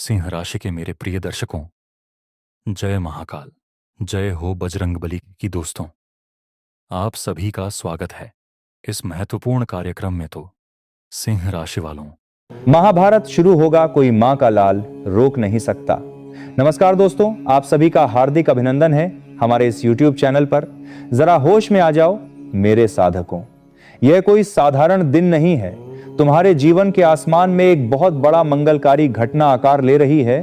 सिंह राशि के मेरे प्रिय दर्शकों, जय महाकाल, जय हो बजरंगबली की दोस्तों। आप सभी का स्वागत है इस महत्वपूर्ण कार्यक्रम में। तो सिंह राशि वालों, महाभारत शुरू होगा, कोई मां का लाल रोक नहीं सकता। नमस्कार दोस्तों, आप सभी का हार्दिक अभिनंदन है हमारे इस YouTube चैनल पर। जरा होश में आ जाओ मेरे साधकों, यह कोई साधारण दिन नहीं है। तुम्हारे जीवन के आसमान में एक बहुत बड़ा मंगलकारी घटना आकार ले रही है,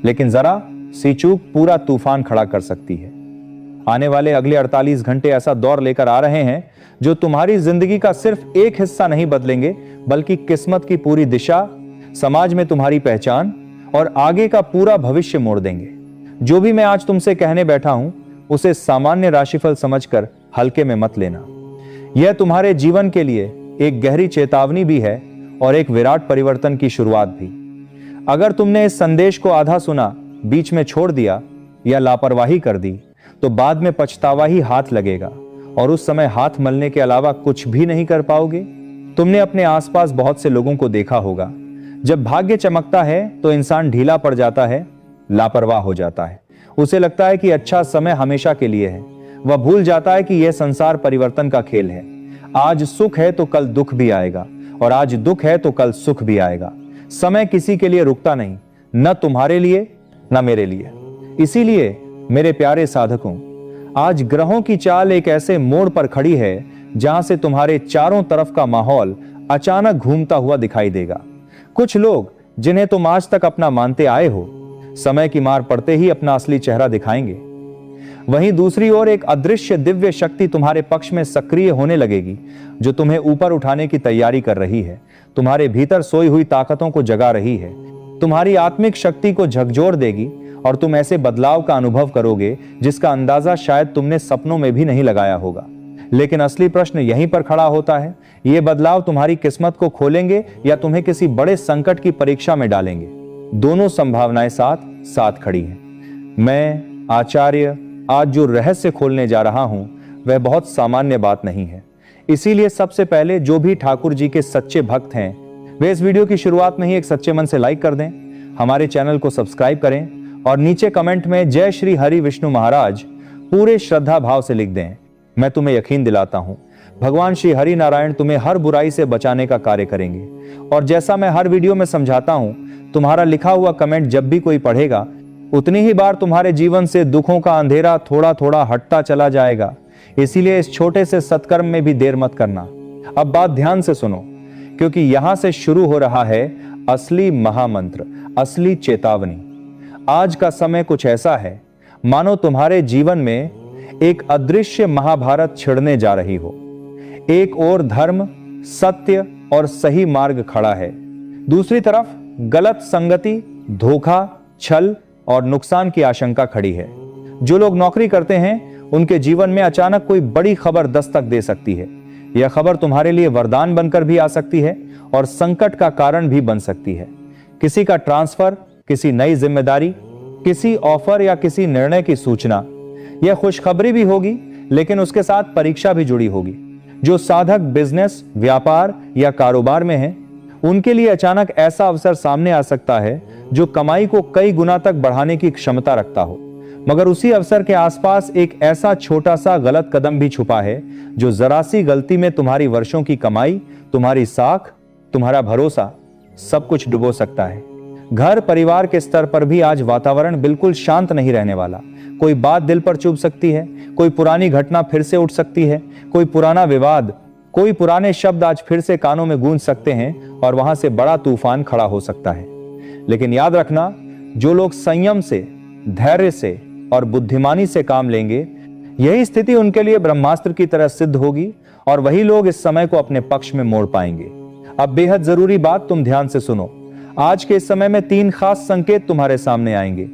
लेकिन जरा सी चूक पूरा तूफान खड़ा कर सकती है। आने वाले अगले 48 घंटे ऐसा दौर लेकर आ रहे हैं जो तुम्हारी जिंदगी का सिर्फ एक हिस्सा नहीं बदलेंगे, बल्कि किस्मत की पूरी दिशा, समाज में तुम्हारी पहचान और आगे का पूरा भविष्य मोड़ देंगे। जो भी मैं आज तुमसे कहने बैठा हूं, उसे सामान्य राशिफल समझकर हल्के में मत लेना। यह तुम्हारे जीवन के लिए एक गहरी चेतावनी भी है और एक विराट परिवर्तन की शुरुआत भी। अगर तुमने इस संदेश को आधा सुना, बीच में छोड़ दिया या लापरवाही कर दी, तो बाद में पछतावा ही हाथ लगेगा और उस समय हाथ मलने के अलावा कुछ भी नहीं कर पाओगे। तुमने अपने आसपास बहुत से लोगों को देखा होगा, जब भाग्य चमकता है तो इंसान ढीला पड़ जाता है, लापरवाह हो जाता है। उसे लगता है कि अच्छा समय हमेशा के लिए है। वह भूल जाता है कि यह संसार परिवर्तन का खेल है। आज सुख है तो कल दुख भी आएगा, और आज दुख है तो कल सुख भी आएगा। समय किसी के लिए रुकता नहीं, न तुम्हारे लिए न मेरे लिए। इसीलिए मेरे प्यारे साधकों, आज ग्रहों की चाल एक ऐसे मोड़ पर खड़ी है जहां से तुम्हारे चारों तरफ का माहौल अचानक घूमता हुआ दिखाई देगा। कुछ लोग जिन्हें तुम आज तक अपना मानते आए हो, समय की मार पड़ते ही अपना असली चेहरा दिखाएंगे। वहीं दूसरी ओर एक अदृश्य दिव्य शक्ति तुम्हारे पक्ष में सक्रिय होने लगेगी, जो तुम्हें ऊपर उठाने की तैयारी कर रही है, तुम्हारे भीतर सोई हुई ताकतों को जगा रही है, तुम्हारी आत्मिक शक्ति को झकझोर देगी और तुम ऐसे बदलाव का अनुभव करोगे जिसका अंदाजा शायद तुमने सपनों में भी नहीं लगाया होगा। लेकिन असली प्रश्न यहीं पर खड़ा होता है, ये बदलाव तुम्हारी किस्मत को खोलेंगे या तुम्हें किसी बड़े संकट की परीक्षा में डालेंगे। दोनों संभावनाएं साथ साथ खड़ी हैं। मैं आचार्य आज जो रहस्य खोलने जा रहा हूं, वह बहुत सामान्य बात नहीं है। इसीलिए सबसे पहले जो भी ठाकुर जी के सच्चे भक्त हैं, वे इस वीडियो की शुरुआत में ही एक सच्चे मन से लाइक कर दें, हमारे चैनल को सब्सक्राइब करें और नीचे कमेंट में जय श्री हरि विष्णु महाराज पूरे श्रद्धा भाव से लिख दें। मैं तुम्हें यकीन दिलाता हूं, भगवान श्री हरि नारायण तुम्हें हर बुराई से बचाने का कार्य करेंगे। और जैसा मैं हर वीडियो में समझाता हूं, तुम्हारा लिखा हुआ कमेंट जब भी कोई पढ़ेगा, उतनी ही बार तुम्हारे जीवन से दुखों का अंधेरा थोड़ा थोड़ा हटता चला जाएगा। इसीलिए इस छोटे से सत्कर्म में भी देर मत करना। अब बात ध्यान से सुनो, क्योंकि यहां से शुरू हो रहा है असली महामंत्र, असली चेतावनी। आज का समय कुछ ऐसा है मानो तुम्हारे जीवन में एक अदृश्य महाभारत छिड़ने जा रही हो। एक ओर धर्म, सत्य और सही मार्ग खड़ा है, दूसरी तरफ गलत संगति, धोखा, छल और नुकसान की आशंका खड़ी है। जो लोग नौकरी करते हैं, उनके जीवन में अचानक कोई बड़ी खबर दस्तक दे सकती है। यह खबर तुम्हारे लिए वरदान बनकर भी आ सकती है और संकट का कारण भी बन सकती है। किसी का ट्रांसफर, किसी नई जिम्मेदारी, किसी ऑफर या किसी निर्णय की सूचना। यह खुशखबरी भी होगी, लेकिन उसके साथ परीक्षा भी जुड़ी होगी। जो साधक बिजनेस, व्यापार या कारोबार में हैं, उनके लिए अचानक ऐसा अवसर सामने आ सकता है जो कमाई को कई गुना तक बढ़ाने की क्षमता रखता हो। मगर उसी अवसर के आसपास एक ऐसा छोटा सा गलत कदम भी छुपा है जो जरा सी गलती में तुम्हारी वर्षों की कमाई, तुम्हारी साख, तुम्हारा भरोसा सब कुछ डुबो सकता है। घर परिवार के स्तर पर भी आज वातावरण बिल्कुल शांत नहीं रहने वाला। कोई बात दिल पर चुभ सकती है, कोई पुरानी घटना फिर से उठ सकती है, कोई पुराना विवाद, कोई पुराने शब्द आज फिर से कानों में गूंज सकते हैं और वहां से बड़ा तूफान खड़ा हो सकता है। लेकिन याद रखना, जो लोग संयम से, धैर्य से और बुद्धिमानी से काम लेंगे, यही स्थिति उनके लिए ब्रह्मास्त्र की तरह सिद्ध होगी और वही लोग इस समय को अपने पक्ष में मोड़ पाएंगे। अब बेहद जरूरी बात तुम ध्यान से सुनो। आज के इस समय में 3 खास संकेत तुम्हारे सामने आएंगे।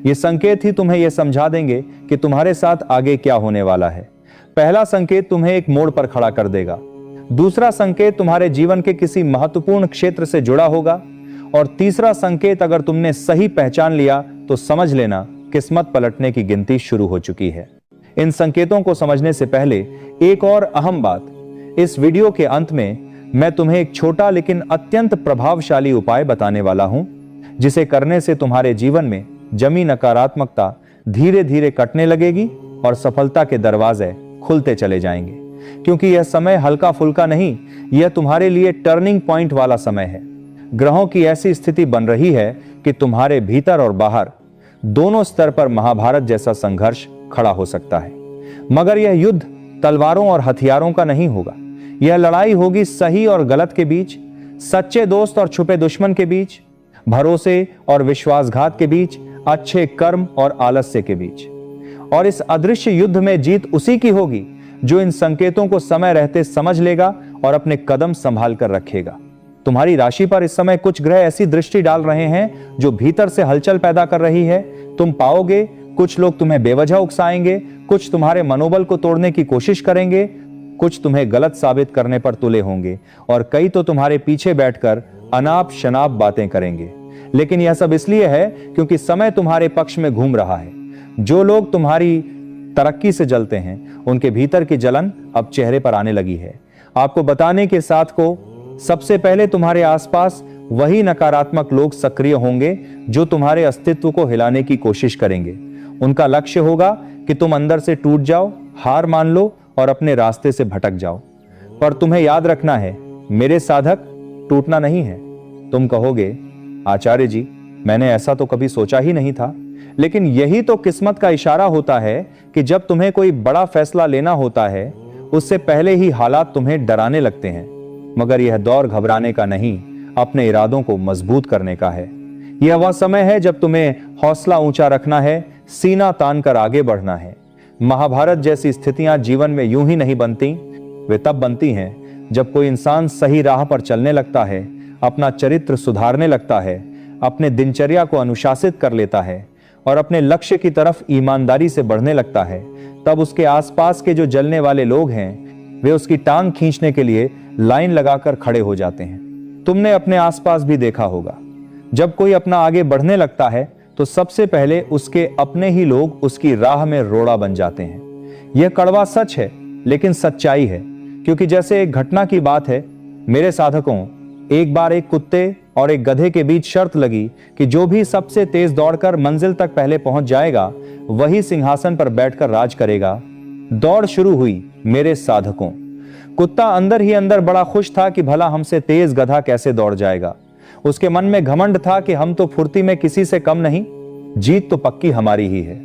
ये संकेत ही तुम्हें यह समझा देंगे कि तुम्हारे साथ आगे क्या होने वाला है। पहला संकेत तुम्हें एक मोड़ पर खड़ा कर देगा। दूसरा संकेत तुम्हारे जीवन के किसी महत्वपूर्ण क्षेत्र से जुड़ा होगा। और तीसरा संकेत अगर तुमने सही पहचान लिया तो समझ लेना, किस्मत पलटने की गिनती शुरू हो चुकी है। इन संकेतों को समझने से पहले एक और अहम बात, इस वीडियो के अंत में मैं तुम्हें एक छोटा लेकिन अत्यंत प्रभावशाली उपाय बताने वाला हूं, जिसे करने से तुम्हारे जीवन में जमी नकारात्मकता धीरे धीरे कटने लगेगी और सफलता के दरवाजे खुलते चले जाएंगे। क्योंकि यह समय हल्का फुल्का नहीं, यह तुम्हारे लिए टर्निंग पॉइंट वाला समय है। ग्रहों की ऐसी स्थिति बन रही है कि तुम्हारे भीतर और बाहर दोनों स्तर पर महाभारत जैसा संघर्ष खड़ा हो सकता है। मगर यह युद्ध तलवारों और हथियारों का नहीं होगा। यह लड़ाई होगी सही और गलत के बीच, सच्चे दोस्त और छुपे दुश्मन के बीच, भरोसे और विश्वासघात के बीच, अच्छे कर्म और आलस्य के बीच। और इस अदृश्य युद्ध में जीत उसी की होगी जो इन संकेतों को समय रहते समझ लेगा और अपने कदम संभाल कर रखेगा। तुम्हारी राशि पर इस समय कुछ ग्रह ऐसी दृष्टि डाल रहे हैं जो भीतर से हलचल पैदा कर रही है। तुम पाओगे कुछ लोग तुम्हें बेवजह उकसाएंगे, कुछ तुम्हारे मनोबल को तोड़ने की कोशिश करेंगे, कुछ तुम्हें गलत साबित करने पर तुले होंगे और कई तो तुम्हारे पीछे बैठकर अनाप शनाप बातें करेंगे। लेकिन यह सब इसलिए है क्योंकि समय तुम्हारे पक्ष में घूम रहा है। जो लोग तुम्हारी तरक्की से जलते हैं उनके भीतर की जलन अब चेहरे पर आने लगी है। आपको बताने के साथ को सबसे पहले तुम्हारे आसपास वही नकारात्मक लोग सक्रिय होंगे जो तुम्हारे अस्तित्व को हिलाने की कोशिश करेंगे। उनका लक्ष्य होगा कि तुम अंदर से टूट जाओ, हार मान लो और अपने रास्ते से भटक जाओ। पर तुम्हें याद रखना है, मेरे साधक, टूटना नहीं है। तुम कहोगे, आचार्य जी, मैंने ऐसा तो कभी सोचा ही नहीं था। लेकिन यही तो किस्मत का इशारा होता है कि जब तुम्हें कोई बड़ा फैसला लेना होता है उससे पहले ही हालात तुम्हें डराने लगते हैं। मगर यह दौर घबराने का नहीं, अपने इरादों को मजबूत करने का है। यह वह समय है जब तुम्हें हौसला ऊंचा रखना है, सीना तान कर आगे बढ़ना है। महाभारत जैसी स्थितियां जीवन में यूं ही नहीं बनती, वे तब बनती हैं जब कोई इंसान सही राह पर चलने लगता है, अपना चरित्र सुधारने लगता है, अपने दिनचर्या को अनुशासित कर लेता है और अपने लक्ष्य की तरफ ईमानदारी से बढ़ने लगता है। तब उसके आसपास के जो जलने वाले लोग हैं वे उसकी टांग खींचने के लिए लाइन लगाकर खड़े हो जाते हैं। तुमने अपने आसपास भी देखा होगा, जब कोई अपना आगे बढ़ने लगता है तो सबसे पहले उसके अपने ही लोग उसकी राह में रोड़ा बन जाते हैं। यह कड़वा सच है लेकिन सच्चाई है। क्योंकि जैसे एक घटना की बात है, मेरे साधकों, एक बार एक कुत्ते और एक गधे के बीच शर्त लगी कि जो भी सबसे तेज दौड़कर मंजिल तक पहले पहुंच जाएगा वही सिंहासन पर बैठकर राज करेगा। दौड़ शुरू हुई मेरे साधकों। कुत्ता अंदर ही अंदर बड़ा खुश था कि भला हमसे तेज गधा कैसे दौड़ जाएगा। उसके मन में घमंड था कि हम तो फुर्ती में किसी से कम नहीं, जीत तो पक्की हमारी ही है।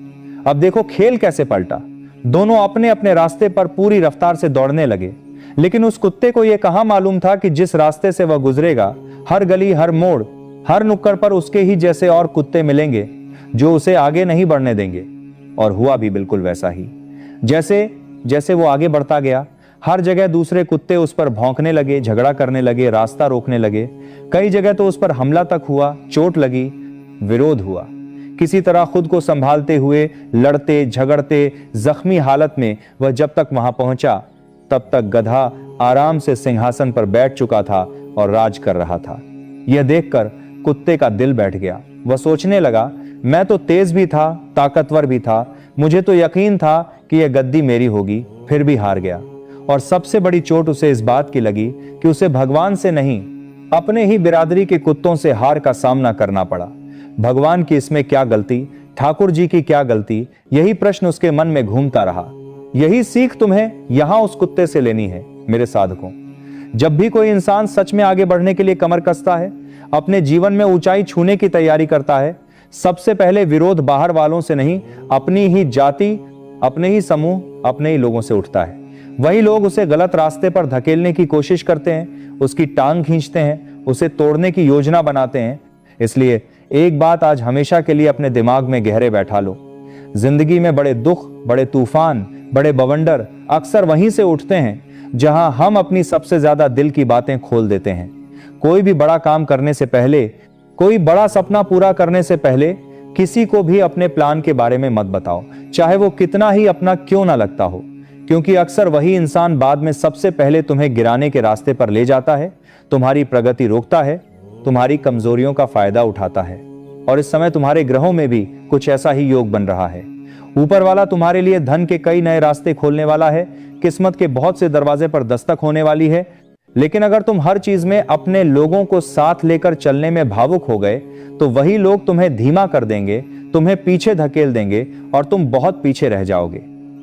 अब देखो खेल कैसे पलटा। दोनों अपने अपने रास्ते पर पूरी रफ्तार से दौड़ने लगे। लेकिन उस कुत्ते को यह कहां मालूम था कि जिस रास्ते से वह गुजरेगा, हर गली, हर मोड़, हर नुक्कड़ पर उसके ही जैसे और कुत्ते मिलेंगे जो उसे आगे नहीं बढ़ने देंगे। और हुआ भी बिल्कुल वैसा ही। जैसे जैसे वो आगे बढ़ता गया, हर जगह दूसरे कुत्ते उस पर भौंकने लगे, झगड़ा करने लगे, रास्ता रोकने लगे। कई जगह तो उस पर हमला तक हुआ, चोट लगी, विरोध हुआ। किसी तरह खुद को संभालते हुए, लड़ते झगड़ते, जख्मी हालत में वह जब तक वहां पहुंचा तब तक गधा आराम से सिंहासन पर बैठ चुका था और राज कर रहा था। यह देखकर कुत्ते का दिल बैठ गया। वह सोचने लगा, मैं तो तेज भी था, ताकतवर भी था, मुझे तो यकीन था कि यह गद्दी मेरी होगी, फिर भी हार गया। और सबसे बड़ी चोट उसे इस बात की लगी कि उसे भगवान से नहीं, अपने ही बिरादरी के कुत्तों से हार का सामना करना पड़ा। भगवान की इसमें क्या गलती, ठाकुर जी की क्या गलती, यही प्रश्न उसके मन में घूमता रहा। यही सीख तुम्हें यहां उस कुत्ते से लेनी है मेरे साधकों। जब भी कोई इंसान सच में आगे बढ़ने के लिए कमर कसता है, अपने जीवन में ऊंचाई छूने की तैयारी करता है, सबसे पहले विरोध बाहर वालों से नहीं, अपनी ही जाति, अपने ही समूह, अपने ही लोगों से उठता है। वही लोग उसे गलत रास्ते पर धकेलने की कोशिश करते हैं, उसकी टांग खींचते हैं, उसे तोड़ने की योजना बनाते हैं। इसलिए एक बात आज हमेशा के लिए अपने दिमाग में गहरे बैठा लो, जिंदगी में बड़े दुख, बड़े तूफान, बड़े बवंडर अक्सर वहीं से उठते हैं जहां हम अपनी सबसे ज्यादा दिल की बातें खोल देते हैं। कोई भी बड़ा काम करने से पहले, कोई बड़ा सपना पूरा करने से पहले किसी को भी अपने प्लान के बारे में मत बताओ, चाहे वो कितना ही अपना क्यों ना लगता हो। क्योंकि अक्सर वही इंसान बाद में सबसे पहले तुम्हें गिराने के रास्ते पर ले जाता है, तुम्हारी प्रगति रोकता है, तुम्हारी कमजोरियों का फायदा उठाता है। और इस समय तुम्हारे ग्रहों में भी कुछ ऐसा ही योग बन रहा है। ऊपर वाला तुम्हारे लिए धन के कई नए रास्ते खोलने वाला है, किस्मत के बहुत से दरवाजे पर दस्तक होने वाली है। लेकिन अगर तुम हर चीज में अपने लोगों को साथ लेकर चलने में भावुक हो गए तो वही लोग तुम्हें धीमा कर देंगे, तुम्हें पीछे धकेल देंगे और तुम बहुत पीछे रह जाओगे।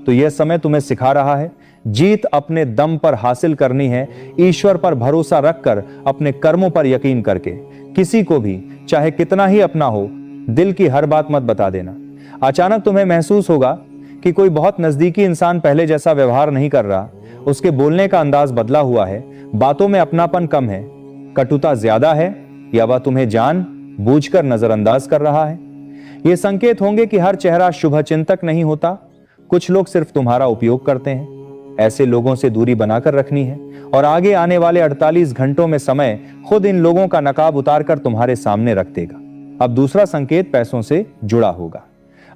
तो यह समय तुम्हें सिखा रहा है, जीत अपने दम पर हासिल करनी है, ईश्वर पर भरोसा रखकर, अपने कर्मों पर यकीन करके। किसी को भी चाहे कितना ही अपना हो, दिल की हर बात मत बता देना। अचानक तुम्हें महसूस होगा कि कोई बहुत नजदीकी इंसान पहले जैसा व्यवहार नहीं कर रहा, उसके बोलने का अंदाज बदला हुआ है, बातों में अपनापन कम है, कटुता ज्यादा है, या वह तुम्हें जान बूझकर नजरअंदाज कर रहा है। ये संकेत होंगे कि हर चेहरा शुभचिंतक नहीं होता, कुछ लोग सिर्फ तुम्हारा उपयोग करते हैं। ऐसे लोगों से दूरी बनाकर रखनी है और आगे आने वाले 48 घंटों में समय खुद इन लोगों का नकाब उतारकर तुम्हारे सामने रख देगा। अब दूसरा संकेत पैसों से जुड़ा होगा।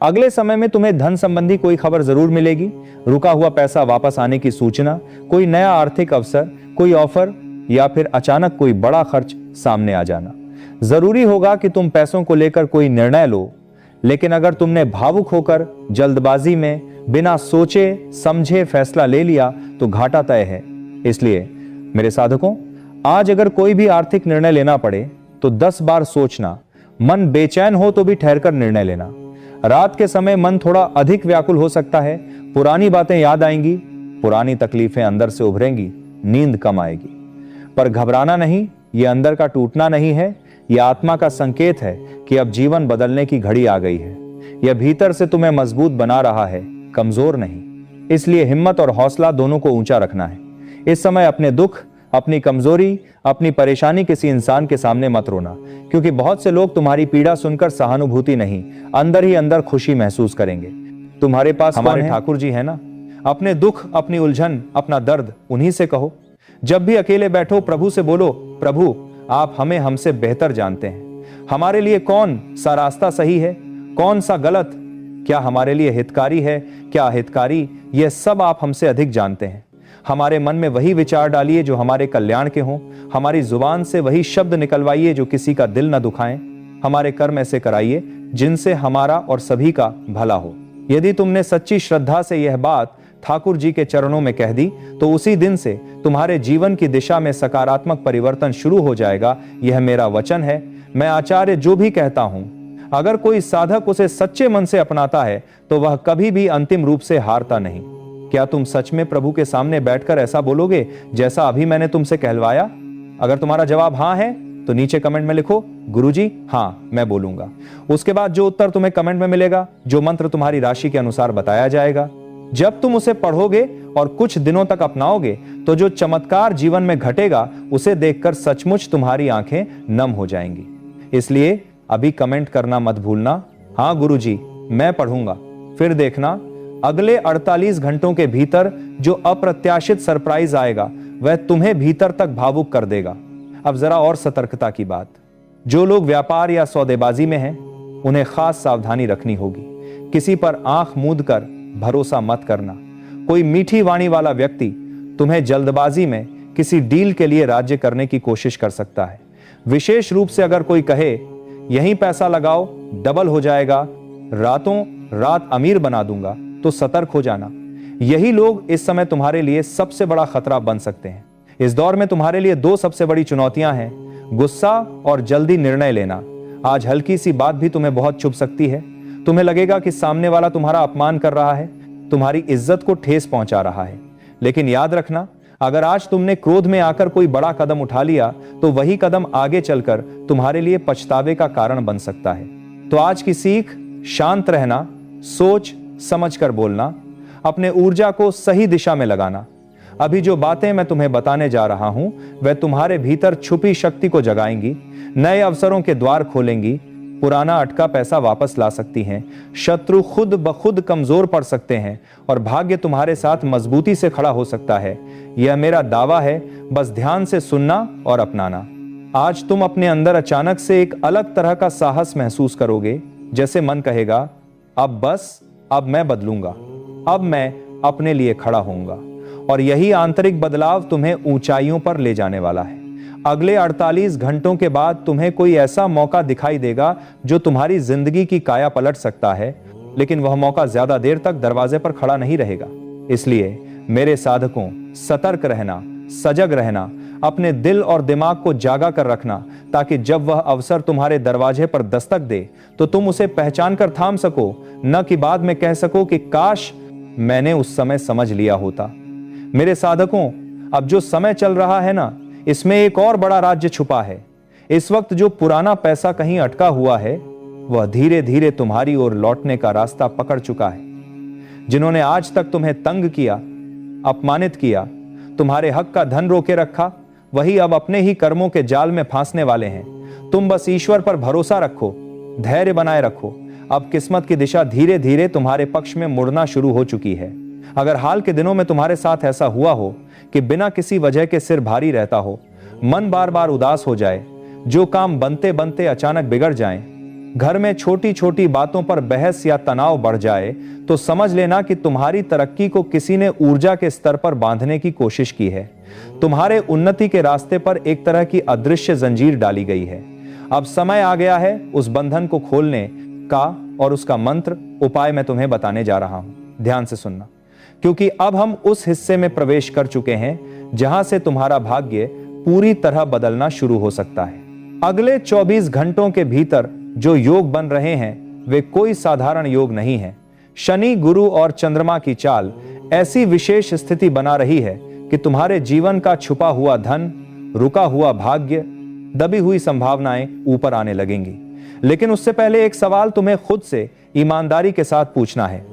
अगले समय में तुम्हें धन संबंधी कोई खबर जरूर मिलेगी, रुका हुआ पैसा वापस आने की सूचना, कोई नया आर्थिक अवसर, कोई ऑफर, या फिर अचानक कोई बड़ा खर्च सामने आ जाना। जरूरी होगा कि तुम पैसों को लेकर कोई निर्णय लो, लेकिन अगर तुमने भावुक होकर जल्दबाजी में बिना सोचे समझे फैसला ले लिया तो घाटा तय है। इसलिए मेरे साधकों, आज अगर कोई भी आर्थिक निर्णय लेना पड़े तो 10 बार सोचना, मन बेचैन हो तो भी ठहरकर निर्णय लेना। रात के समय मन थोड़ा अधिक व्याकुल हो सकता है, पुरानी बातें याद आएंगी, पुरानी तकलीफें अंदर से उभरेंगी, नींद कम आएगी। पर घबराना नहीं, यह अंदर का टूटना नहीं है, यह आत्मा का संकेत है कि अब जीवन बदलने की घड़ी आ गई है। यह भीतर से तुम्हें मजबूत बना रहा है, कमजोर नहीं। इसलिए हिम्मत और हौसला दोनों को ऊंचा रखना है। इस समय अपने दुख, अपनी कमजोरी, अपनी परेशानी किसी इंसान के सामने मत रोना, क्योंकि बहुत से लोग तुम्हारी पीड़ा सुनकर सहानुभूति नहीं, अंदर ही अंदर खुशी महसूस करेंगे। तुम्हारे पास हमारे ठाकुर जी है ना। अपने दुख, अपनी उलझन, अपना दर्द उन्हीं से कहो। जब भी अकेले बैठो, प्रभु से बोलो, प्रभु आप हमें हमसे बेहतर जानते हैं। हमारे लिए कौन सा रास्ता सही है, कौन सा गलत, क्या हमारे लिए हितकारी है, क्या अहितकारी, यह सब आप हमसे अधिक जानते हैं। हमारे मन में वही विचार डालिए जो हमारे कल्याण के हों, हमारी जुबान से वही शब्द निकलवाइए जो किसी का दिल न दुखाएं, हमारे कर्म ऐसे कराइए जिनसे हमारा और सभी का भला हो। यदि तुमने सच्ची श्रद्धा से यह बात ठाकुर जी के चरणों में कह दी तो उसी दिन से तुम्हारे जीवन की दिशा में सकारात्मक परिवर्तन शुरू हो जाएगा। यह मेरा वचन है। मैं आचार्य जो भी कहता हूं, अगर कोई साधक उसे सच्चे मन से अपनाता है तो वह कभी भी अंतिम रूप से हारता नहीं। क्या तुम सच में प्रभु के सामने बैठकर ऐसा बोलोगे जैसा अभी मैंने तुमसे कहलवाया? अगर तुम्हारा जवाब हां है तो नीचे कमेंट में लिखो, गुरुजी हां मैं बोलूंगा। उसके बाद जो उत्तर तुम्हें कमेंट में मिलेगा, जो मंत्र तुम्हारी राशि के अनुसार बताया जाएगा, जब तुम उसे पढ़ोगे और कुछ दिनों तक अपनाओगे तो जो चमत्कार जीवन में घटेगा उसे देखकर सचमुच तुम्हारी आंखें नम हो जाएंगी। इसलिए अभी कमेंट करना मत भूलना, हां गुरुजी मैं पढ़ूंगा। फिर देखना अगले 48 घंटों के भीतर जो अप्रत्याशित सरप्राइज आएगा वह तुम्हें भीतर तक भावुक कर देगा। अब जरा और सतर्कता की बात, जो लोग व्यापार या सौदेबाजी में हैं उन्हें खास सावधानी रखनी होगी। किसी पर आंख मूंद कर भरोसा मत करना। कोई मीठी वाणी वाला व्यक्ति तुम्हें जल्दबाजी में किसी डील के लिए राज्य करने की कोशिश कर सकता है। विशेष रूप से अगर कोई कहे यहीं पैसा लगाओ डबल हो जाएगा, रातों रात अमीर बना दूंगा, तो सतर्क हो जाना। यही लोग इस समय तुम्हारे लिए सबसे बड़ा खतरा बन सकते हैं। इस दौर में तुम्हारे लिए 2 सबसे बड़ी चुनौतियां हैं, गुस्सा और जल्दी निर्णय लेना। आज हल्की सी बात भी तुम्हें बहुत चुभ सकती है। तुम्हें लगेगा कि सामने वाला तुम्हारा अपमान कर रहा है, तुम्हारी इज्जत को ठेस पहुंचा रहा है। लेकिन याद रखना, अगर आज तुमने क्रोध में आकर कोई बड़ा कदम उठा लिया तो वही कदम आगे चलकर तुम्हारे लिए पछतावे का कारण बन सकता है। तो आज की सीख, शांत रहना, सोच समझ कर बोलना, अपने ऊर्जा को सही दिशा में लगाना। अभी जो बातें मैं तुम्हें बताने जा रहा हूं वह तुम्हारे भीतर छुपी शक्ति को जगाएंगी, नए अवसरों के द्वार खोलेंगी, पुराना अटका पैसा वापस ला सकती हैं, शत्रु खुद ब खुद कमजोर पड़ सकते हैं और भाग्य तुम्हारे साथ मजबूती से खड़ा हो सकता है। यह मेरा दावा है, बस ध्यान से सुनना और अपनाना। आज तुम अपने अंदर अचानक से एक अलग तरह का साहस महसूस करोगे, जैसे मन कहेगा अब बस, अब मैं बदलूंगा, अब मैं अपने लिए खड़ा होऊंगा। और यही आंतरिक बदलाव तुम्हें ऊंचाइयों पर ले जाने वाला है। अगले 48 घंटों के बाद तुम्हें कोई ऐसा मौका दिखाई देगा जो तुम्हारी जिंदगी की काया पलट सकता है, लेकिन वह मौका ज्यादा देर तक दरवाजे पर खड़ा नहीं रहेगा। इसलिए मेरे साधकों, सतर्क रहना, सजग रहना, अपने दिल और दिमाग को जागा कर रखना, ताकि जब वह अवसर तुम्हारे दरवाजे पर दस्तक दे तो तुम उसे पहचान कर थाम सको, न कि बाद में कह सको कि काश मैंने उस समय समझ लिया होता। मेरे साधकों, अब जो समय चल रहा है ना, इसमें एक और बड़ा राज्य छुपा है। इस वक्त जो पुराना पैसा कहीं अटका हुआ है, वह धीरे धीरे तुम्हारी ओर लौटने का रास्ता पकड़ चुका है। जिन्होंने आज तक तुम्हें तंग किया, अपमानित किया, तुम्हारे हक का धन रोके रखा, वही अब अपने ही कर्मों के जाल में फांसने वाले हैं। तुम बस ईश्वर पर भरोसा रखो, धैर्य बनाए रखो। अब किस्मत की दिशा धीरे धीरे तुम्हारे पक्ष में मुड़ना शुरू हो चुकी है। अगर हाल के दिनों में तुम्हारे साथ ऐसा हुआ हो कि बिना किसी वजह के सिर भारी रहता हो, मन बार बार उदास हो जाए, जो काम बनते बनते अचानक बिगड़ जाएं, घर में छोटी छोटी बातों पर बहस या तनाव बढ़ जाए, तो समझ लेना कि तुम्हारी तरक्की को किसी ने ऊर्जा के स्तर पर बांधने की कोशिश की है। तुम्हारे उन्नति के रास्ते पर एक तरह की अदृश्य जंजीर डाली गई है। अब समय आ गया है उस बंधन को खोलने का, और उसका मंत्र उपाय मैं तुम्हें बताने जा रहा हूं। ध्यान से सुनना, क्योंकि अब हम उस हिस्से में प्रवेश कर चुके हैं जहां से तुम्हारा भाग्य पूरी तरह बदलना शुरू हो सकता है। अगले 24 घंटों के भीतर जो योग बन रहे हैं, वे कोई साधारण योग नहीं है। शनि, गुरु और चंद्रमा की चाल ऐसी विशेष स्थिति बना रही है कि तुम्हारे जीवन का छुपा हुआ धन, रुका हुआ भाग्य, दबी हुई संभावनाएं ऊपर आने लगेंगी। लेकिन उससे पहले एक सवाल तुम्हें खुद से ईमानदारी के साथ पूछना है।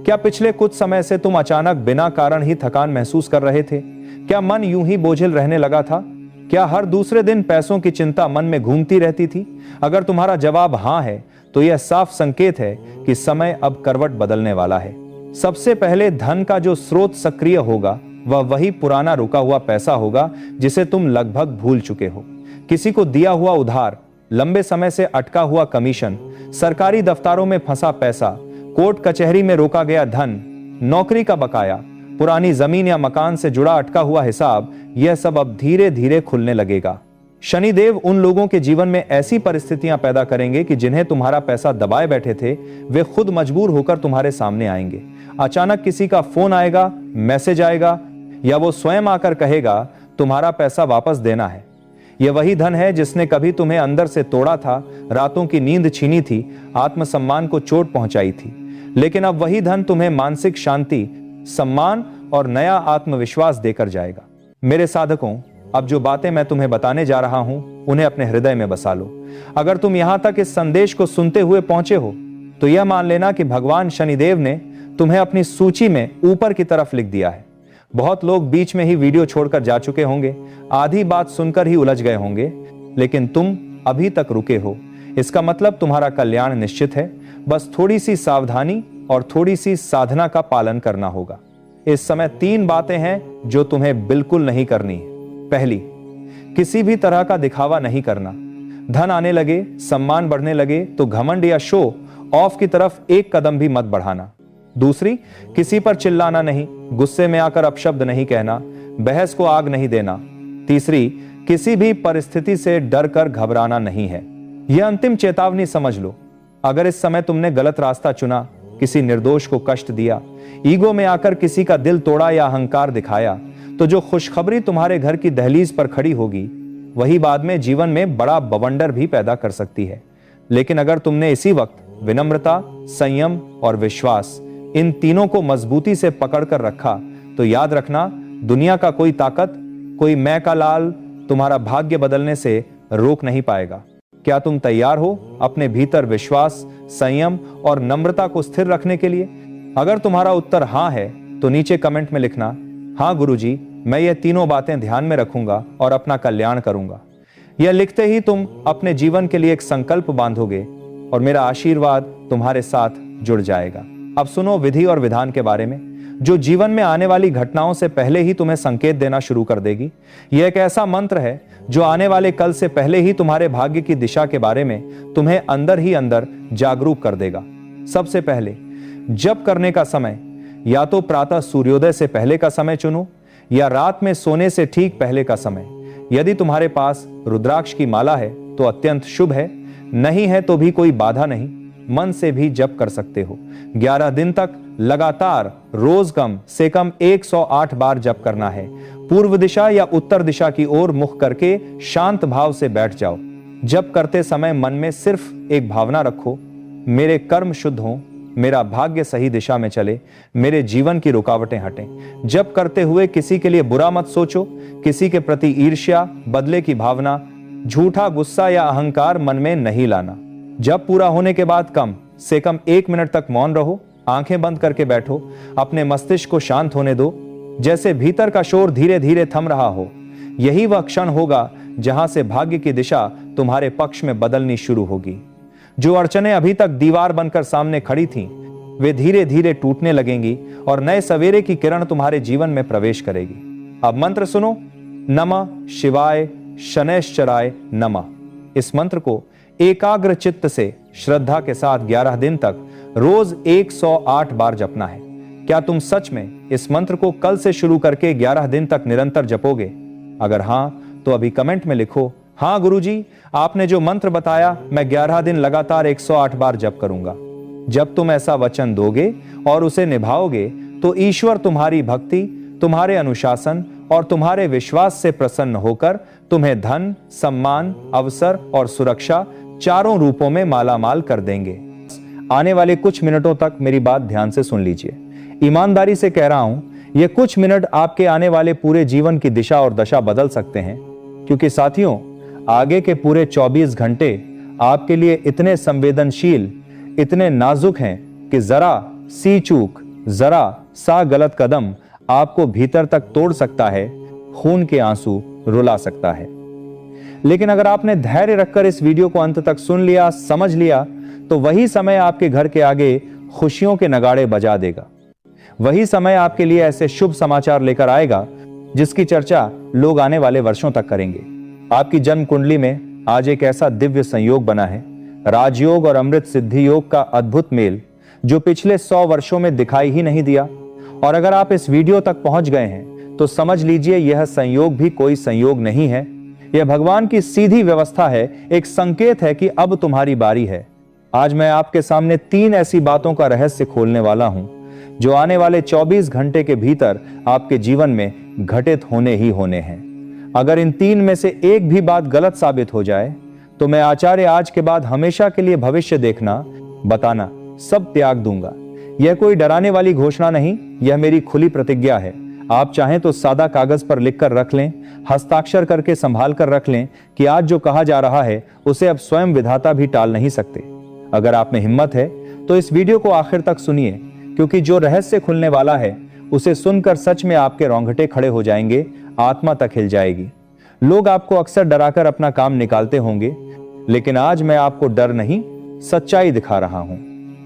क्या पिछले कुछ समय से तुम अचानक बिना कारण ही थकान महसूस कर रहे थे? क्या मन यूं ही बोझिल रहने लगा था? क्या हर दूसरे दिन पैसों की चिंता मन में घूमती रहती थी? अगर तुम्हारा जवाब हां है, तो यह साफ संकेत है कि समय अब करवट बदलने वाला है। सबसे पहले धन का जो स्रोत सक्रिय होगा, वह वही पुराना रुका हुआ पैसा होगा जिसे तुम लगभग भूल चुके हो। किसी को दिया हुआ उधार, लंबे समय से अटका हुआ कमीशन, सरकारी दफ्तारों में फंसा पैसा, कोर्ट कचहरी में रोका गया धन, नौकरी का बकाया, पुरानी जमीन या मकान से जुड़ा अटका हुआ हिसाब, यह सब अब धीरे धीरे खुलने लगेगा। शनिदेव उन लोगों के जीवन में ऐसी परिस्थितियां पैदा करेंगे कि जिन्हें तुम्हारा पैसा दबाए बैठे थे, वे खुद मजबूर होकर तुम्हारे सामने आएंगे। अचानक किसी का फोन आएगा, मैसेज आएगा, या वो स्वयं आकर कहेगा तुम्हारा पैसा वापस देना है। यह वही धन है जिसने कभी तुम्हें अंदर से तोड़ा था, रातों की नींद छीनी थी, आत्मसम्मान को चोट पहुंचाई थी। लेकिन अब वही धन तुम्हें मानसिक शांति, सम्मान और नया आत्मविश्वास देकर जाएगा। मेरे साधकों, अब जो बातें मैं तुम्हें बताने जा रहा हूं, उन्हें अपने हृदय में बसा लो। अगर तुम यहां तक इस संदेश को सुनते हुए पहुंचे हो, तो यह मान लेना कि भगवान शनिदेव ने तुम्हें अपनी सूची में ऊपर की तरफ लिख दिया है। बहुत लोग बीच में ही वीडियो छोड़कर जा चुके होंगे, आधी बात सुनकर ही उलझ गए होंगे, लेकिन तुम अभी तक रुके हो। इसका मतलब तुम्हारा कल्याण निश्चित है। बस थोड़ी सी सावधानी और थोड़ी सी साधना का पालन करना होगा। इस समय 3 बातें हैं जो तुम्हें बिल्कुल नहीं करनी है। पहली, किसी भी तरह का दिखावा नहीं करना। धन आने लगे, सम्मान बढ़ने लगे तो घमंड या शो ऑफ की तरफ एक कदम भी मत बढ़ाना। दूसरी, किसी पर चिल्लाना नहीं, गुस्से में आकर अपशब्द नहीं कहना, बहस को आग नहीं देना। तीसरी, किसी भी परिस्थिति से डर कर घबराना नहीं है। यह अंतिम चेतावनी समझ लो। अगर इस समय तुमने गलत रास्ता चुना, किसी निर्दोष को कष्ट दिया, ईगो में आकर किसी का दिल तोड़ा या अहंकार दिखाया, तो जो खुशखबरी तुम्हारे घर की दहलीज पर खड़ी होगी, वही बाद में जीवन में बड़ा बवंडर भी पैदा कर सकती है। लेकिन अगर तुमने इसी वक्त विनम्रता, संयम और विश्वास, इन तीनों को मजबूती से पकड़कर रखा, तो याद रखना, दुनिया का कोई ताकत, कोई मैं का लाल तुम्हारा भाग्य बदलने से रोक नहीं पाएगा। क्या तुम तैयार हो अपने भीतर विश्वास, संयम और नम्रता को स्थिर रखने के लिए? अगर तुम्हारा उत्तर हां है, तो नीचे कमेंट में लिखना, हां गुरुजी, मैं ये तीनों बातें ध्यान में रखूंगा और अपना कल्याण करूंगा। यह लिखते ही तुम अपने जीवन के लिए एक संकल्प बांधोगे और मेरा आशीर्वाद तुम्हारे साथ जुड़ जाएगा। अब सुनो विधि और विधान के बारे में, जो जीवन में आने वाली घटनाओं से पहले ही तुम्हें संकेत देना शुरू कर देगी। यह एक ऐसा मंत्र है जो आने वाले कल से पहले ही तुम्हारे भाग्य की दिशा के बारे में तुम्हें अंदर ही अंदर जागरूक कर देगा। सबसे पहले, जप करने का समय या तो प्रातः सूर्योदय से पहले का समय चुनो या रात में सोने से ठीक पहले का समय। यदि तुम्हारे पास रुद्राक्ष की माला है तो अत्यंत शुभ है, नहीं है तो भी कोई बाधा नहीं। मन से भी जप कर सकते हो। 11 दिन तक लगातार रोज कम से कम 108 बार जप करना है। पूर्व दिशा या उत्तर दिशा की ओर मुख करके शांत भाव से बैठ जाओ। जप करते समय मन में सिर्फ एक भावना रखो, मेरे कर्म शुद्ध हों, मेरा भाग्य सही दिशा में चले, मेरे जीवन की रुकावटें हटें। जप करते हुए किसी के लिए बुरा मत सोचो, किसी के प्रति ईर्ष्या, बदले की भावना, झूठा गुस्सा या अहंकार मन में नहीं लाना। जब पूरा होने के बाद कम से कम 1 मिनट तक मौन रहो, आंखें बंद करके बैठो, अपने मस्तिष्क को शांत होने दो, जैसे भीतर का शोर धीरे धीरे थम रहा हो। यही वह क्षण होगा जहां से भाग्य की दिशा तुम्हारे पक्ष में बदलनी शुरू होगी। जो अड़चनें अभी तक दीवार बनकर सामने खड़ी थीं, वे धीरे धीरे टूटने लगेंगी और नए सवेरे की किरण तुम्हारे जीवन में प्रवेश करेगी। अब मंत्र सुनो, नमः शिवाय शनैश्चराय नमः। इस मंत्र को एकाग्र चित्त से श्रद्धा के साथ 11 दिन तक रोज 108 बार जपना है। क्या तुम सच में इस मंत्र को कल से शुरू करके 11 दिन तक निरंतर जपोगे? अगर हां, तो अभी कमेंट में लिखो, हां गुरुजी, आपने जो मंत्र बताया मैं 11 दिन लगातार 108 बार जप करूंगा। जब तुम ऐसा वचन दोगे और उसे निभाओगे तो ईश्वर तुम्हारी भक्ति, तुम्हारे अनुशासन और तुम्हारे विश्वास से प्रसन्न होकर तुम्हें धन, सम्मान, अवसर और सुरक्षा चारों रूपों में मालामाल कर देंगे। आने वाले कुछ मिनटों तक मेरी बात ध्यान से सुन लीजिए। ईमानदारी से कह रहा हूं, ये कुछ मिनट आपके आने वाले पूरे जीवन की दिशा और दशा बदल सकते हैं, क्योंकि साथियों, आगे के पूरे 24 घंटे आपके लिए इतने संवेदनशील, इतने नाजुक हैं कि जरा सी चूक, जरा सा गलत कदम आपको भीतर तक तोड़ सकता है, खून के आंसू रुला सकता है। लेकिन अगर आपने धैर्य रखकर इस वीडियो को अंत तक सुन लिया, समझ लिया, तो वही समय आपके घर के आगे खुशियों के नगाड़े बजा देगा। वही समय आपके लिए ऐसे शुभ समाचार लेकर आएगा जिसकी चर्चा लोग आने वाले वर्षों तक करेंगे। आपकी जन्म कुंडली में आज एक ऐसा दिव्य संयोग बना है, राजयोग और अमृत सिद्धि योग का अद्भुत मेल, जो पिछले 100 वर्षों में दिखाई ही नहीं दिया। और अगर आप इस वीडियो तक पहुंच गए हैं तो समझ लीजिए यह संयोग भी कोई संयोग नहीं है, यह भगवान की सीधी व्यवस्था है, एक संकेत है कि अब तुम्हारी बारी है। आज मैं आपके सामने 3 ऐसी बातों का रहस्य खोलने वाला हूं जो आने वाले 24 घंटे के भीतर आपके जीवन में घटित होने ही होने हैं। अगर इन 3 में से एक भी बात गलत साबित हो जाए तो मैं आचार्य आज के बाद हमेशा के लिए भविष्य देखना, बताना सब त्याग दूंगा। यह कोई डराने वाली घोषणा नहीं, यह मेरी खुली प्रतिज्ञा है। आप चाहें तो सादा कागज पर लिखकर रख लें, हस्ताक्षर करके संभाल कर रख लें कि आज जो कहा जा रहा है उसे अब स्वयं विधाता भी टाल नहीं सकते। अगर आप में हिम्मत है तो इस वीडियो को आखिर तक सुनिए, क्योंकि जो रहस्य खुलने वाला है उसे सुनकर सच में आपके रोंगटे खड़े हो जाएंगे, आत्मा तक हिल जाएगी। लोग आपको अक्सर डराकर अपना काम निकालते होंगे, लेकिन आज मैं आपको डर नहीं, सच्चाई दिखा रहा हूं।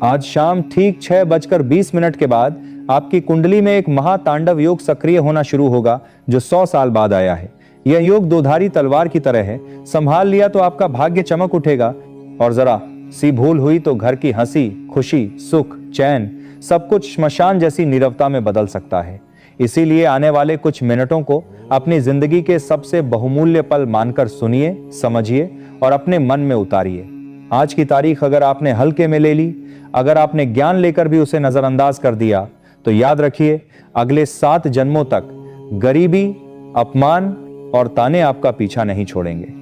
आज शाम ठीक 6:20 के बाद आपकी कुंडली में एक महातांडव योग सक्रिय होना शुरू होगा, जो 100 साल बाद आया है। यह योग दोधारी तलवार की तरह है, संभाल लिया तो आपका भाग्य चमक उठेगा, और जरा सी भूल हुई तो घर की हंसी, खुशी, सुख, चैन सब कुछ श्मशान जैसी नीरवता में बदल सकता है। इसीलिए आने वाले कुछ मिनटों को अपनी जिंदगी के सबसे बहुमूल्य पल मानकर सुनिए, समझिए और अपने मन में उतारिए। आज की तारीख अगर आपने हल्के में ले ली, अगर आपने ज्ञान लेकर भी उसे नजरअंदाज कर दिया, तो याद रखिए अगले 7 जन्मों तक गरीबी, अपमान और ताने आपका पीछा नहीं छोड़ेंगे।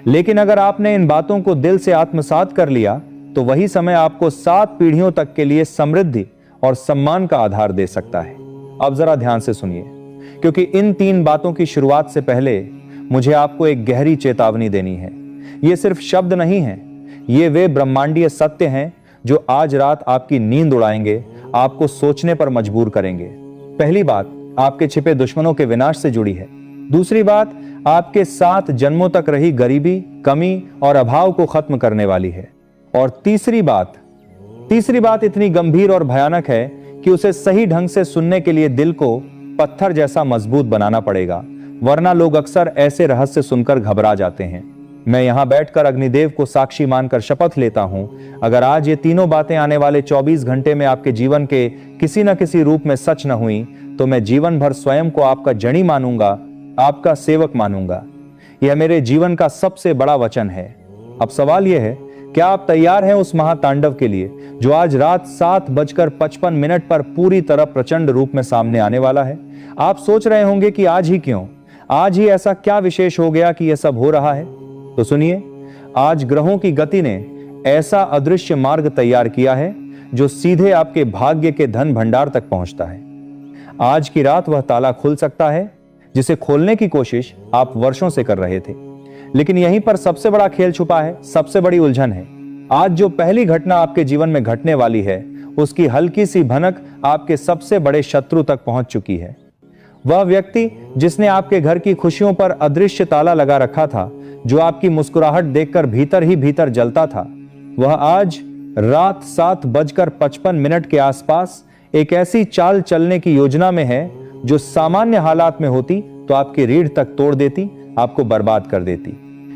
लेकिन अगर आपने इन बातों को दिल से आत्मसात कर लिया, तो वही समय आपको 7 पीढ़ियों तक के लिए समृद्धि और सम्मान का आधार दे सकता है। अब जरा ध्यान से सुनिए, क्योंकि इन 3 बातों की शुरुआत से पहले मुझे आपको एक गहरी चेतावनी देनी है। ये सिर्फ शब्द नहीं है, ये वे ब्रह्मांडीय सत्य हैं जो आज रात आपकी नींद उड़ाएंगे, आपको सोचने पर मजबूर करेंगे। पहली बात आपके छिपे दुश्मनों के विनाश से जुड़ी है। दूसरी बात आपके 7 जन्मों तक रही गरीबी, कमी और अभाव को खत्म करने वाली है। और तीसरी बात इतनी गंभीर और भयानक है कि उसे सही ढंग से सुनने के लिए दिल को पत्थर जैसा मजबूत बनाना पड़ेगा, वरना लोग अक्सर ऐसे रहस्य सुनकर घबरा जाते हैं। मैं यहां बैठकर अग्निदेव को साक्षी मानकर शपथ लेता हूं, अगर आज ये तीनों बातें आने वाले 24 घंटे में आपके जीवन के किसी न किसी रूप में सच न हुई, तो मैं जीवन भर स्वयं को आपका जनी मानूंगा, आपका सेवक मानूंगा। यह मेरे जीवन का सबसे बड़ा वचन है। अब सवाल यह है क्या आप तैयार हैं उस महातांडव के लिए जो आज रात 7:55 पर पूरी तरह प्रचंड रूप में सामने आने वाला है? आप सोच रहे होंगे कि आज ही क्यों, आज ही ऐसा क्या विशेष हो गया कि यह सब हो रहा है? तो सुनिए, आज ग्रहों की गति ने ऐसा अदृश्य मार्ग तैयार किया है जो सीधे आपके भाग्य के धन भंडार तक पहुंचता है। आज की रात वह ताला खुल सकता है जिसे खोलने की कोशिश आप वर्षों से कर रहे थे, लेकिन यहीं पर सबसे बड़ा खेल छुपा है, सबसे बड़ी उलझन है। आज जो पहली घटना आपके जीवन में घटने वाली है, उसकी हल्की सी भनक आपके सबसे बड़े शत्रु तक पहुंच चुकी है। वह व्यक्ति जिसने आपके घर की खुशियों पर अदृश्य ताला लगा रखा था, जो आपकी मुस्कुराहट देखकर भीतर ही भीतर जलता था, वह आज रात 7:55 के आसपास एक ऐसी चाल चलने की योजना में है जो सामान्य हालात में होती तो आपकी रीढ़ तक तोड़ देती, आपको बर्बाद कर देती।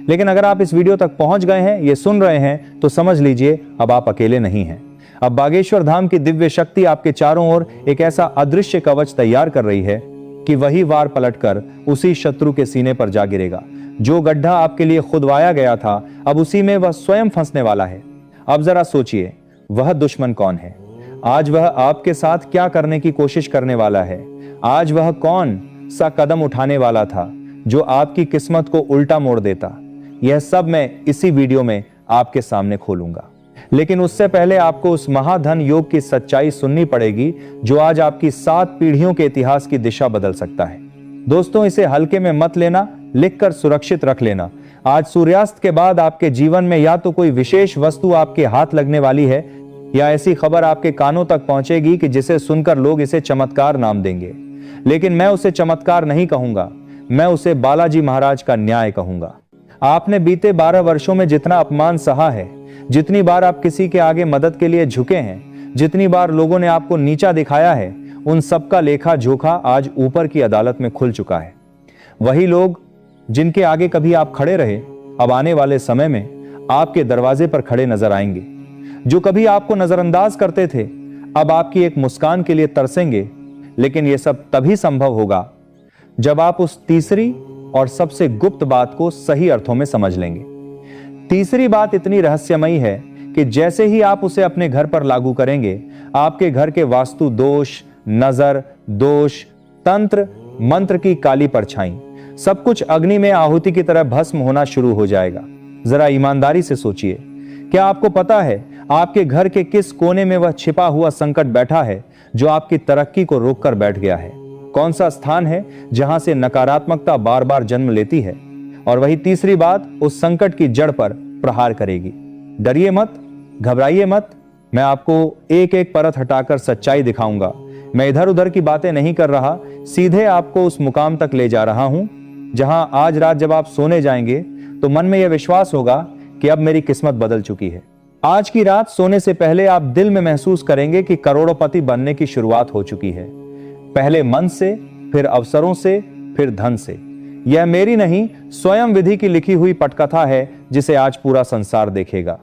लेकिन अगर आप इस वीडियो तक पहुंच गए हैं, ये सुन रहे हैं, तो समझ लीजिए अब आप अकेले नहीं हैं। अब बागेश्वर धाम की दिव्य शक्ति आपके चारों ओर एक ऐसा अदृश्य कवच तैयार कर रही है कि वही वार पलटकर उसी शत्रु के सीने पर जा गिरेगा। जो गड्ढा आपके लिए खुदवाया गया था, अब उसी में वह स्वयं फंसने वाला है। अब जरा सोचिए, वह दुश्मन कौन है? आज वह आपके साथ क्या करने की कोशिश करने वाला है? आज वह कौन सा कदम उठाने वाला था जो आपकी किस्मत को उल्टा मोड़ देता? यह सब मैं इसी वीडियो में आपके सामने खोलूंगा। लेकिन उससे पहले आपको उस महाधन योग की सच्चाई सुननी पड़ेगी जो आज आपकी 7 पीढ़ियों के इतिहास की दिशा बदल सकता है। दोस्तों, इसे हल्के में मत लेना, लिखकर सुरक्षित रख लेना। आज सूर्यास्त के बाद आपके जीवन में या तो कोई विशेष वस्तु आपके हाथ लगने वाली है, या ऐसी खबर आपके कानों तक पहुंचेगी कि जिसे सुनकर लोग इसे चमत्कार नाम देंगे। लेकिन मैं उसे चमत्कार नहीं कहूंगा, मैं उसे बालाजी महाराज का न्याय कहूंगा। आपने बीते 12 वर्षों में जितना अपमान सहा है, जितनी बार आप किसी के आगे मदद के लिए झुके हैं, जितनी बार लोगों ने आपको नीचा दिखाया है, उन सबका लेखा जोखा आज ऊपर की अदालत में खुल चुका है। वही लोग जिनके आगे कभी आप खड़े रहे, अब आने वाले समय में आपके दरवाजे पर खड़े नजर आएंगे। जो कभी आपको नजरअंदाज करते थे, अब आपकी एक मुस्कान के लिए तरसेंगे। लेकिन यह सब तभी संभव होगा जब आप उस तीसरी और सबसे गुप्त बात को सही अर्थों में समझ लेंगे। तीसरी बात इतनी रहस्यमयी है कि जैसे ही आप उसे अपने घर पर लागू करेंगे, आपके घर के वास्तु दोष, नजर दोष, तंत्र मंत्र की काली परछाई, सब कुछ अग्नि में आहुति की तरह भस्म होना शुरू हो जाएगा। जरा ईमानदारी से सोचिए, क्या आपको पता है आपके घर के किस कोने में वह छिपा हुआ संकट बैठा है जो आपकी तरक्की को रोककर बैठ गया है? कौन सा स्थान है जहां से नकारात्मकता बार बार जन्म लेती है? और वही तीसरी बात उस संकट की जड़ पर प्रहार करेगी। डरिए मत, घबराइए मत, मैं आपको एक एक परत हटाकर सच्चाई दिखाऊंगा। मैं इधर उधर की बातें नहीं कर रहा, सीधे आपको उस मुकाम तक ले जा रहा हूं जहां आज रात जब आप सोने जाएंगे तो मन में यह विश्वास होगा कि अब मेरी किस्मत बदल चुकी है। आज की रात सोने से पहले आप दिल में महसूस करेंगे कि करोड़पति बनने की शुरुआत हो चुकी है। पहले मन से, फिर अवसरों से, फिर धन से। यह मेरी नहीं, स्वयं विधि की लिखी हुई पटकथा है जिसे आज पूरा संसार देखेगा।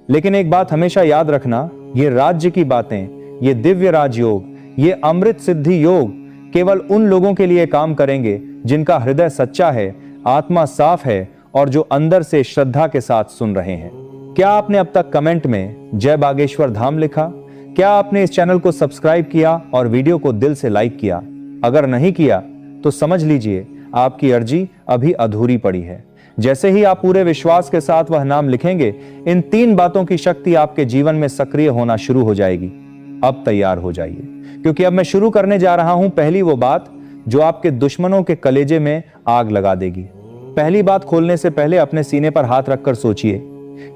लेकिन एक बात हमेशा याद रखना, ये राज्य की बातें, ये दिव्य राजयोग, ये अमृत सिद्धि योग केवल उन लोगों के लिए काम करेंगे जिनका हृदय सच्चा है, आत्मा साफ है और जो अंदर से श्रद्धा के साथ सुन रहे हैं। क्या आपने अब तक कमेंट में जय बागेश्वर धाम लिखा? क्या आपने इस चैनल को सब्सक्राइब किया और वीडियो को दिल से लाइक किया? अगर नहीं किया तो समझ लीजिए आपकी अर्जी अभी अधूरी पड़ी है। जैसे ही आप पूरे विश्वास के साथ वह नाम लिखेंगे, इन 3 बातों की शक्ति आपके जीवन में सक्रिय होना शुरू हो जाएगी। अब तैयार हो जाइए, क्योंकि अब मैं शुरू करने जा रहा हूं पहली वो बात जो आपके दुश्मनों के कलेजे में आग लगा देगी। पहली बात खोलने से पहले अपने सीने पर हाथ रखकर सोचिए,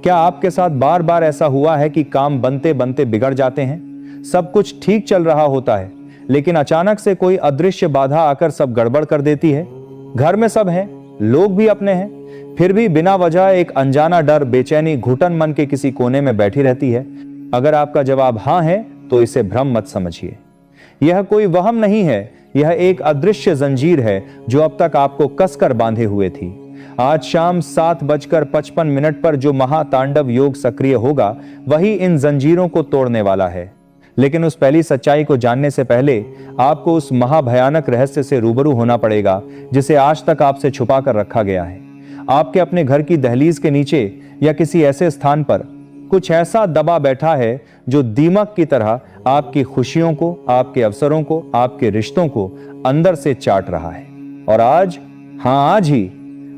क्या आपके साथ बार बार ऐसा हुआ है कि काम बनते बनते बिगड़ जाते हैं? सब कुछ ठीक चल रहा होता है, लेकिन अचानक से कोई अदृश्य बाधा आकर सब गड़बड़ कर देती है। घर में सब हैं, लोग भी अपने हैं, फिर भी बिना वजह एक अनजाना डर, बेचैनी घुटन मन के किसी कोने में बैठी रहती है। अगर आपका जवाब हां है तो इसे भ्रम मत समझिए। यह कोई वहम नहीं है, यह एक अदृश्य जंजीर है जो अब तक आपको कसकर बांधे हुए थी। आज शाम 7:55 पर जो महातांडव योग सक्रिय होगा, वही इन जंजीरों को तोड़ने वाला है। लेकिन उस पहली सच्चाई को जानने से पहले आपको उस महाभयानक रहस्य से रूबरू होना पड़ेगा जिसे आज तक आपसे छुपा कर रखा गया है। आपके अपने घर की दहलीज के नीचे या किसी ऐसे स्थान पर कुछ ऐसा दबा बैठा है जो दीमक की तरह आपकी खुशियों को, आपके अवसरों को, आपके रिश्तों को अंदर से चाट रहा है। और आज, हाँ आज ही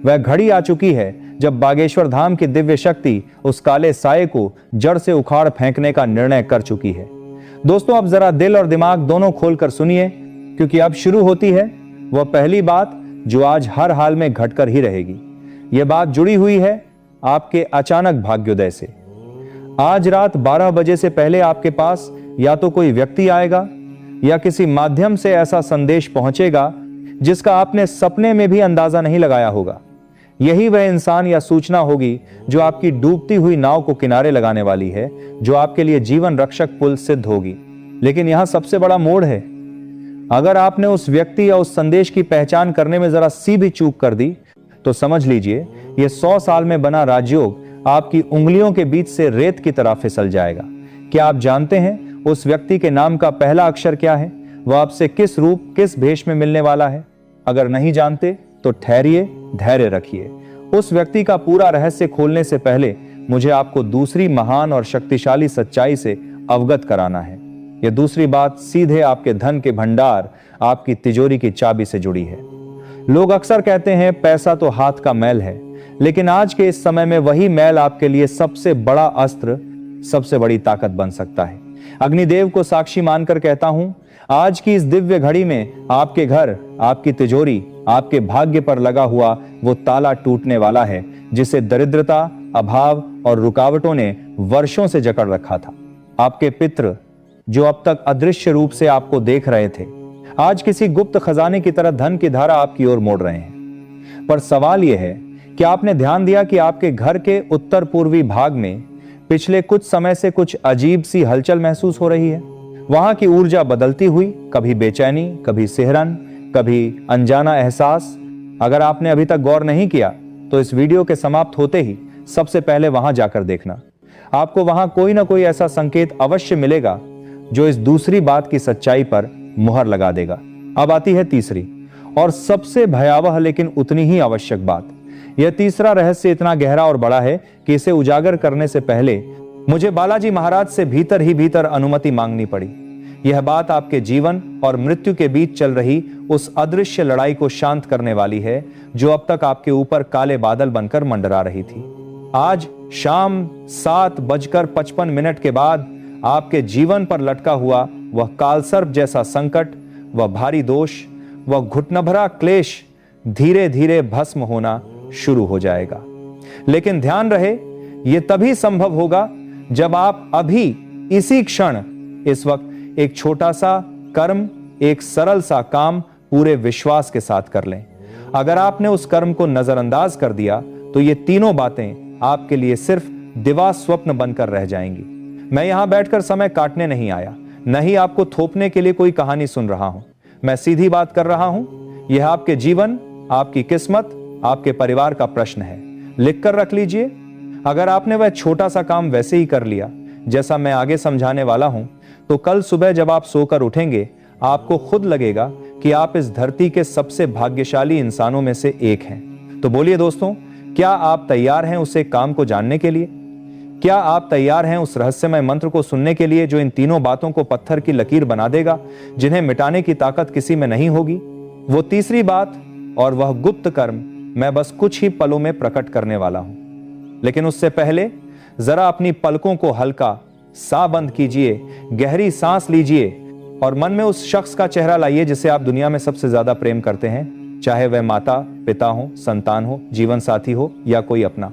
वह घड़ी आ चुकी है जब बागेश्वर धाम की दिव्य शक्ति उस काले साये को जड़ से उखाड़ फेंकने का निर्णय कर चुकी है। दोस्तों, अब जरा दिल और दिमाग दोनों खोलकर सुनिए, क्योंकि अब शुरू होती है वह पहली बात जो आज हर हाल में घटकर ही रहेगी। यह बात जुड़ी हुई है आपके अचानक भाग्योदय से। आज रात 12 बजे से पहले आपके पास या तो कोई व्यक्ति आएगा या किसी माध्यम से ऐसा संदेश पहुंचेगा जिसका आपने सपने में भी अंदाजा नहीं लगाया होगा। यही वह इंसान या सूचना होगी जो आपकी डूबती हुई नाव को किनारे लगाने वाली है, जो आपके लिए जीवन रक्षक पुल सिद्ध होगी। लेकिन यहां सबसे बड़ा मोड़ है, अगर आपने उस व्यक्ति या उस संदेश की पहचान करने में जरा सी भी चूक कर दी तो समझ लीजिए यह 100 साल में बना राजयोग आपकी उंगलियों के बीच से रेत की तरह फिसल जाएगा। क्या आप जानते हैं उस व्यक्ति के नाम का पहला अक्षर क्या है? वह आपसे किस रूप, किस भेष में मिलने वाला है? अगर नहीं जानते तो ठहरिए, धैर्य रखिए। उस व्यक्ति का पूरा रहस्य खोलने से पहले मुझे आपको दूसरी महान और शक्तिशाली सच्चाई से अवगत कराना है। यह दूसरी बात सीधे आपके धन के भंडार, आपकी तिजोरी की चाबी से जुड़ी है। लोग अक्सर कहते हैं पैसा तो हाथ का मैल है, लेकिन आज के इस समय में वही मैल आपके लिए सबसे बड़ा अस्त्र, सबसे बड़ी ताकत बन सकता है। अग्निदेव को साक्षी मानकर कहता हूं, आज की इस दिव्य घड़ी में आपके घर, आपकी तिजोरी, आपके भाग्य पर लगा हुआ वो ताला टूटने वाला है जिसे दरिद्रता, अभाव और रुकावटों ने वर्षों से जकड़ रखा था। आपके पितृ जो अब तक अदृश्य रूप से आपको देख रहे थे, आज किसी गुप्त खजाने की तरह धन की धारा आपकी ओर मोड़ रहे हैं। पर सवाल यह है कि आपने ध्यान दिया कि आपके घर के उत्तर पूर्वी भाग में पिछले कुछ समय से कुछ अजीब सी हलचल महसूस हो रही है। वहां की ऊर्जा बदलती हुई, कभी बेचैनी, कभी सिहरन, कभी अनजाना एहसास। अगर आपने अभी तक गौर नहीं किया तो इस वीडियो के समाप्त होते ही सबसे पहले वहां जाकर देखना। आपको वहां कोई ना कोई ऐसा संकेत अवश्य मिलेगा जो इस दूसरी बात की सच्चाई पर मुहर लगा देगा। अब आती है तीसरी और सबसे भयावह लेकिन उतनी ही आवश्यक बात। यह तीसरा रहस्य इतना गहरा और बड़ा है कि इसे उजागर करने से पहले मुझे बालाजी महाराज से भीतर ही भीतर अनुमति मांगनी पड़ी। यह बात आपके जीवन और मृत्यु के बीच चल रही उस अदृश्य लड़ाई को शांत करने वाली है जो अब तक आपके ऊपर काले बादल बनकर मंडरा रही थी। आज शाम 7:55 के बाद आपके जीवन पर लटका हुआ वह कालसर्प जैसा संकट, वह भारी दोष, वह घुटनभरा क्लेश धीरे धीरे भस्म होना शुरू हो जाएगा। लेकिन ध्यान रहे, यह तभी संभव होगा जब आप अभी इसी क्षण, इस वक्त एक छोटा सा कर्म, एक सरल सा काम पूरे विश्वास के साथ कर लें। अगर आपने उस कर्म को नजरअंदाज कर दिया तो ये तीनों बातें आपके लिए सिर्फ दिवा स्वप्न बनकर रह जाएंगी। मैं यहां बैठकर समय काटने नहीं आया, न ही आपको थोपने के लिए कोई कहानी सुन रहा हूं। मैं सीधी बात कर रहा हूं। यह आपके जीवन, आपकी किस्मत, आपके परिवार का प्रश्न है। लिखकर रख लीजिए। अगर आपने वह छोटा सा काम वैसे ही कर लिया जैसा मैं आगे समझाने वाला हूं, तो कल सुबह जब आप सोकर उठेंगे आपको खुद लगेगा कि आप इस धरती के सबसे भाग्यशाली इंसानों में से एक हैं। तो बोलिए दोस्तों, क्या आप तैयार हैं उस एक काम को जानने के लिए? क्या आप तैयार हैं उस रहस्यमय मंत्र को सुनने के लिए जो इन तीनों बातों को पत्थर की लकीर बना देगा, जिन्हें मिटाने की ताकत किसी में नहीं होगी? वो तीसरी बात और वह गुप्त कर्म मैं बस कुछ ही पलों में प्रकट करने वाला हूं। लेकिन उससे पहले जरा अपनी पलकों को हल्का सा बंद कीजिए, गहरी सांस लीजिए और मन में उस शख्स का चेहरा लाइए जिसे आप दुनिया में सबसे ज्यादा प्रेम करते हैं, चाहे वह माता, पिता हो, संतान हो, जीवन साथी हो या कोई अपना।